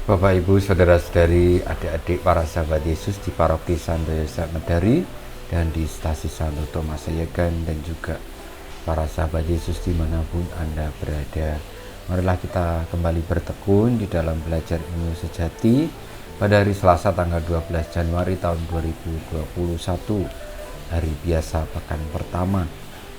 Bapak, Ibu, saudara-saudari, adik-adik para sahabat Yesus di Paroki Santo Yosef Medari dan di Stasi Santo Thomas Yegan, dan juga para sahabat Yesus dimanapun Anda berada. Marilah kita kembali bertekun di dalam belajar ilmu sejati pada hari Selasa tanggal 12 Januari tahun 2021, hari biasa pekan pertama.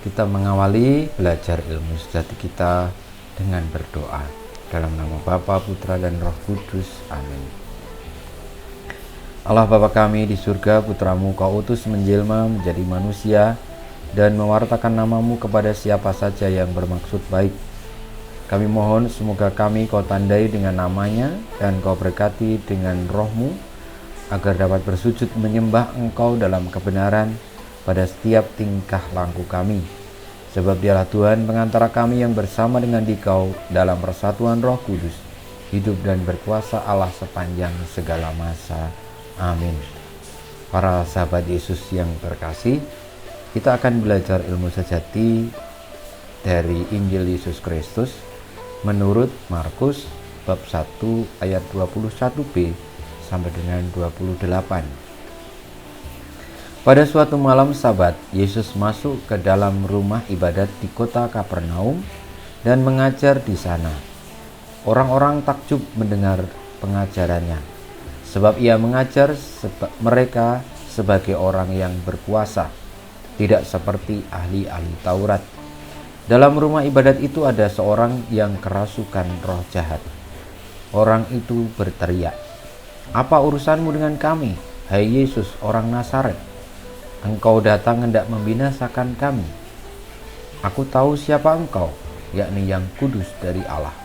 Kita mengawali belajar ilmu sejati kita dengan berdoa. Dalam nama Bapa, Putra, dan Roh Kudus. Amin. Allah Bapa kami di surga, Putramu Kau utus menjelma menjadi manusia dan mewartakan namamu kepada siapa saja yang bermaksud baik. Kami mohon semoga kami Kau tandai dengan namanya dan Kau berkati dengan Roh-Mu, agar dapat bersujud menyembah Engkau dalam kebenaran pada setiap tingkah laku kami. Sebab Dialah Tuhan pengantara kami yang bersama dengan Dikau dalam persatuan Roh Kudus, hidup dan berkuasa Allah sepanjang segala masa. Amin. Para sahabat Yesus yang terkasih, kita akan belajar ilmu sejati dari Injil Yesus Kristus menurut Markus bab 1 ayat 21b sampai dengan 28. Pada suatu malam Sabat, Yesus masuk ke dalam rumah ibadat di kota Kapernaum dan mengajar di sana. Orang-orang takjub mendengar pengajarannya, sebab ia mengajar mereka sebagai orang yang berkuasa, tidak seperti ahli-ahli Taurat. Dalam rumah ibadat itu ada seorang yang kerasukan roh jahat. Orang itu berteriak, "Apa urusanmu dengan kami, hai Yesus, orang Nazaret? Engkau datang hendak membinasakan kami. Aku tahu siapa engkau, yakni yang kudus dari Allah."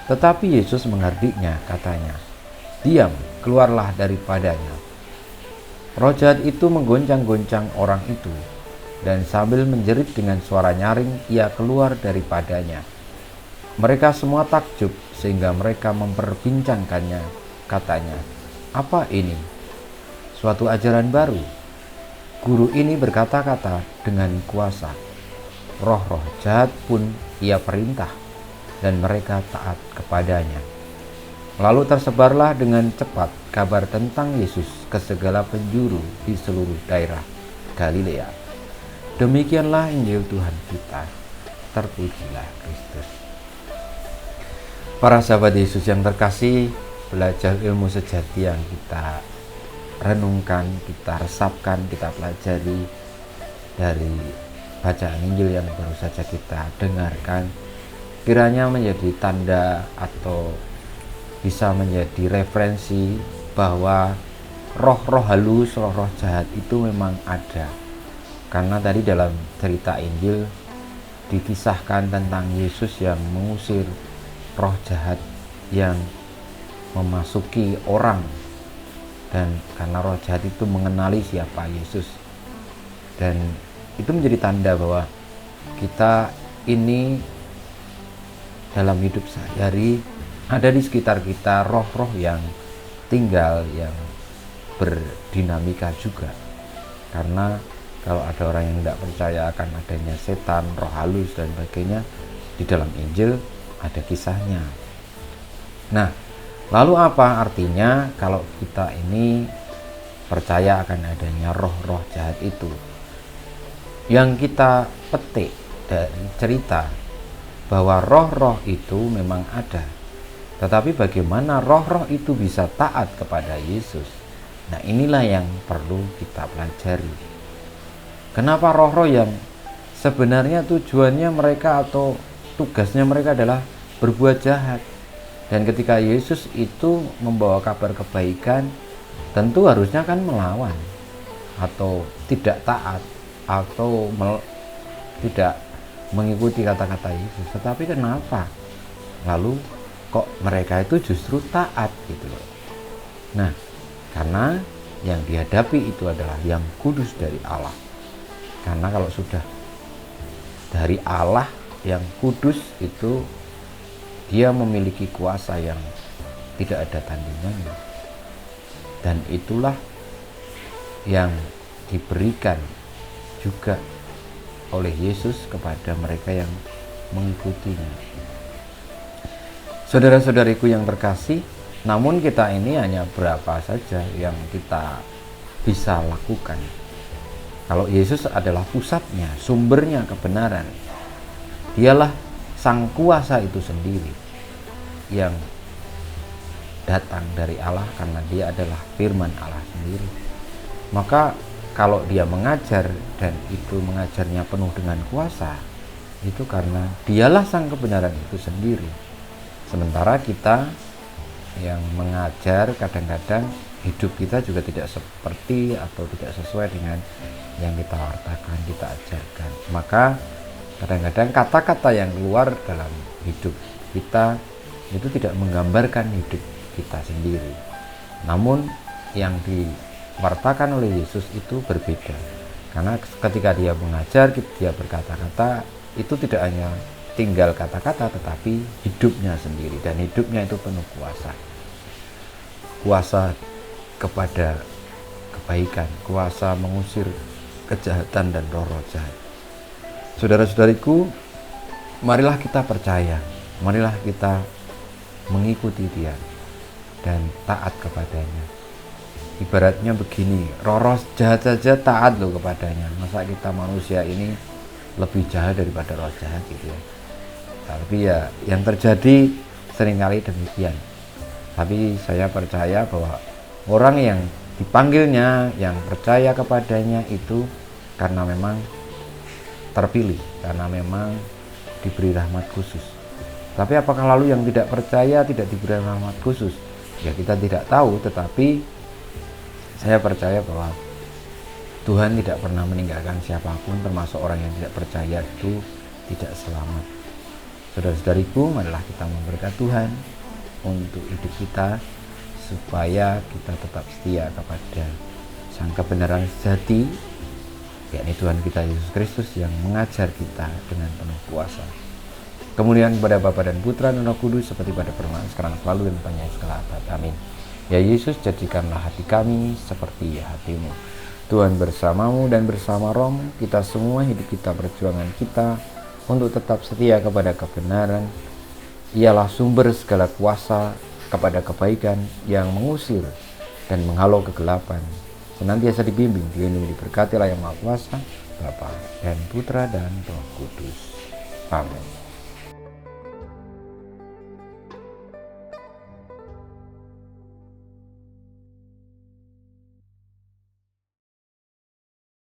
Tetapi Yesus menghardiknya, katanya, "Diam, keluarlah daripadanya." Roh jahat itu menggoncang-goncang orang itu, dan sambil menjerit dengan suara nyaring, ia keluar daripadanya. Mereka semua takjub sehingga mereka memperbincangkannya, katanya, "Apa ini? Suatu ajaran baru. Guru ini berkata-kata dengan kuasa. Roh-roh jahat pun ia perintah, dan mereka taat kepadanya." Lalu tersebarlah dengan cepat kabar tentang Yesus ke segala penjuru di seluruh daerah Galilea. Demikianlah Injil Tuhan kita. Terpujilah Kristus. Para sahabat Yesus yang terkasih, belajar ilmu sejati yang kita renungkan, kita resapkan, kita pelajari dari bacaan Injil yang baru saja kita dengarkan, kiranya menjadi tanda atau bisa menjadi referensi bahwa roh-roh halus, roh-roh jahat itu memang ada. Karena tadi dalam cerita Injil dikisahkan tentang Yesus yang mengusir roh jahat yang memasuki orang, dan karena roh jahat itu mengenali siapa Yesus, dan itu menjadi tanda bahwa kita ini dalam hidup sehari-hari ada di sekitar kita roh-roh yang tinggal, yang berdinamika juga. Karena kalau ada orang yang tidak percaya akan adanya setan, roh halus dan sebagainya, di dalam Injil ada kisahnya. Nah, lalu apa artinya kalau kita ini percaya akan adanya roh-roh jahat itu? Yang kita petik dari cerita bahwa roh-roh itu memang ada. Tetapi bagaimana roh-roh itu bisa taat kepada Yesus? Nah, inilah yang perlu kita pelajari. Kenapa roh-roh yang sebenarnya tujuannya mereka atau tugasnya mereka adalah berbuat jahat? Dan ketika Yesus itu membawa kabar kebaikan, tentu harusnya kan melawan atau tidak taat atau tidak mengikuti kata-kata Yesus. Tetapi kenapa lalu kok mereka itu justru taat gitu loh? Nah, karena yang dihadapi itu adalah yang kudus dari Allah. Karena kalau sudah dari Allah yang kudus itu, dia memiliki kuasa yang tidak ada tandingannya. Dan itulah yang diberikan juga oleh Yesus kepada mereka yang mengikutinya. Saudara-saudariku yang terkasih, Namun kita ini hanya berapa saja yang kita bisa lakukan. Kalau Yesus adalah pusatnya, sumbernya kebenaran, dialah sang kuasa itu sendiri yang datang dari Allah karena dia adalah firman Allah sendiri. Maka kalau dia mengajar dan itu mengajarnya penuh dengan kuasa, itu karena dialah sang kebenaran itu sendiri. Sementara kita yang mengajar kadang-kadang hidup kita juga tidak seperti atau tidak sesuai dengan yang kita wartakan, kita ajarkan. Maka kadang-kadang kata-kata yang keluar dalam hidup kita itu tidak menggambarkan hidup kita sendiri. Namun yang diwartakan oleh Yesus itu berbeda. Karena ketika dia mengajar, dia berkata-kata, itu tidak hanya tinggal kata-kata tetapi hidupnya sendiri, dan hidupnya itu penuh kuasa. Kuasa kepada kebaikan, kuasa mengusir kejahatan dan roh-roh jahat. Saudara-saudariku, marilah kita percaya, marilah kita mengikuti dia dan taat kepadanya. Ibaratnya begini, roh-roh jahat saja taat loh kepadanya. Masa kita manusia ini lebih jahat daripada roh jahat gitu ya. Tapi ya yang terjadi seringkali demikian. Tapi saya percaya bahwa orang yang dipanggilnya, yang percaya kepadanya itu karena memang terpilih, karena memang diberi rahmat khusus. Tapi apakah lalu yang tidak percaya tidak diberi rahmat khusus? Ya kita tidak tahu, tetapi saya percaya bahwa Tuhan tidak pernah meninggalkan siapapun, termasuk orang yang tidak percaya itu tidak selamat. Saudara-saudariku, marilah kita memberkati Tuhan untuk hidup kita, supaya kita tetap setia kepada sang kebenaran sejati, yakni Tuhan kita Yesus Kristus yang mengajar kita dengan penuh kuasa. Kemuliaan kepada Bapa dan Putra dan Roh Kudus seperti pada permulaan, sekarang, selalu, dan panjang segala abad. Amin. Ya Yesus, jadikanlah hati kami seperti hati-Mu. Tuhan bersamamu dan bersama rohmu, kita semua hidup kita, perjuangan kita untuk tetap setia kepada kebenaran. Ialah sumber segala kuasa kepada kebaikan yang mengusir dan menghalau kegelapan. Senantiasa dibimbing, dilindungi, diberkati oleh Yang Maha Kuasa, Bapa dan Putra dan Roh Kudus. Amin.